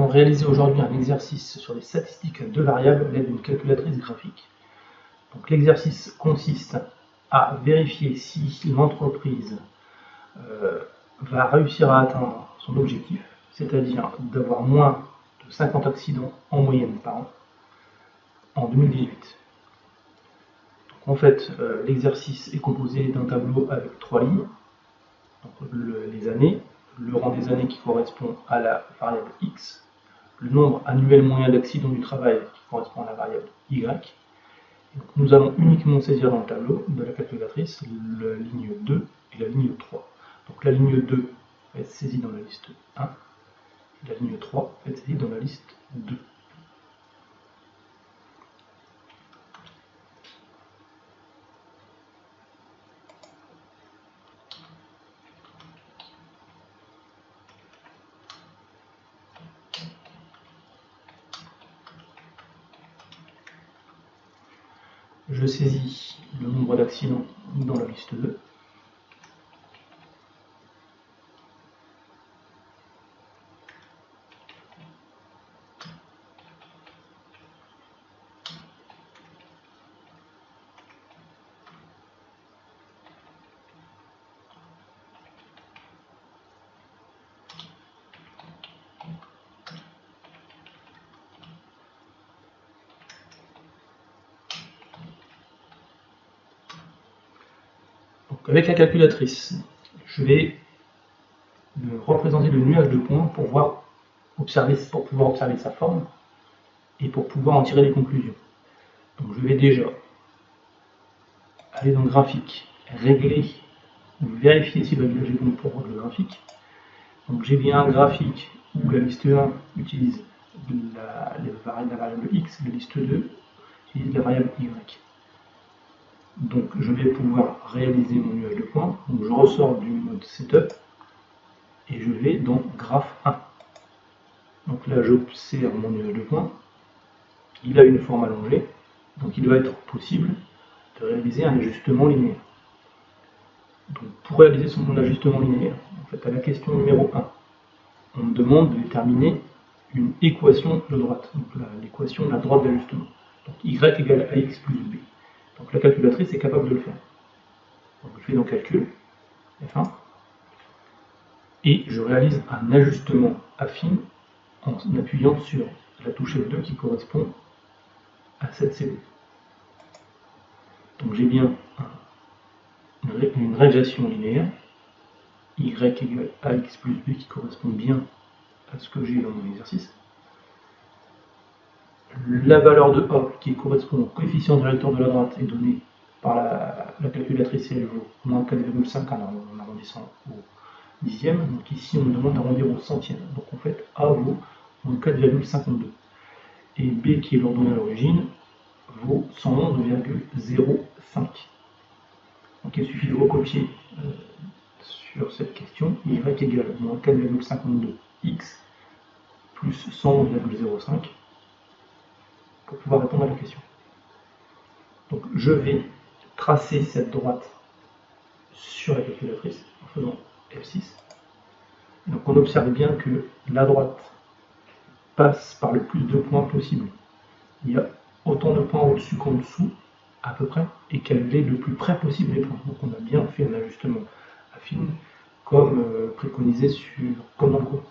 allons réaliser aujourd'hui un exercice sur les statistiques à deux variables à l'aide d'une calculatrice graphique. Donc l'exercice consiste à vérifier si l'entreprise va réussir à atteindre son objectif, c'est-à-dire d'avoir moins de 50 accidents en moyenne par an en 2018. Donc en fait, l'exercice est composé d'un tableau avec 3 lignes, donc les années, le rang des années qui correspond à la variable x, le nombre annuel moyen d'accidents du travail qui correspond à la variable y. Et donc nous allons uniquement saisir dans le tableau de la calculatrice la ligne 2 et la ligne 3. Donc la ligne 2 va être saisie dans la liste 1, et la ligne 3 va être saisie dans la liste 2. Je saisis le nombre d'accidents dans la liste 2. Donc avec la calculatrice, je vais représenter le nuage de points pour pouvoir observer sa forme et pour pouvoir en tirer des conclusions. Donc je vais déjà aller dans le graphique, régler ou vérifier si le nuage est bon pour le graphique. Donc j'ai bien un graphique où la liste 1 utilise la variable x, la liste 2 utilise la variable y. Donc je vais pouvoir réaliser mon nuage de points. Donc je ressors du mode setup et je vais dans graphe 1. Donc là j'observe mon nuage de points. Il a une forme allongée, donc il va être possible de réaliser un ajustement linéaire. Donc pour réaliser mon ajustement linéaire, en fait à la question numéro 1, on me demande de déterminer une équation de droite, donc l'équation de la droite d'ajustement. Donc y égale ax plus b. Donc la calculatrice est capable de le faire. Donc je fais dans calcul, F1, et je réalise un ajustement affine en appuyant sur la touche F2 qui correspond à cette CD. Donc j'ai bien une régression linéaire, y égale ax plus b qui correspond bien à ce que j'ai dans mon exercice. La valeur de A qui correspond au coefficient directeur de la droite est donnée par la calculatrice et elle vaut moins 4,5 en arrondissant au dixième. Donc ici on me demande d'arrondir au centième. Donc en fait A vaut moins 4,52. Et B qui est l'ordonnée à l'origine vaut 111,05. Donc il suffit de recopier sur cette question y égale moins 4,52x plus 111,05 pour pouvoir répondre à la question. Donc je vais tracer cette droite sur la calculatrice en faisant F6. Donc on observe bien que la droite passe par le plus de points possible. Il y a autant de points au-dessus qu'en dessous, à peu près, et qu'elle est le plus près possible des points. Donc on a bien fait un ajustement affine comme préconisé comme dans le cours.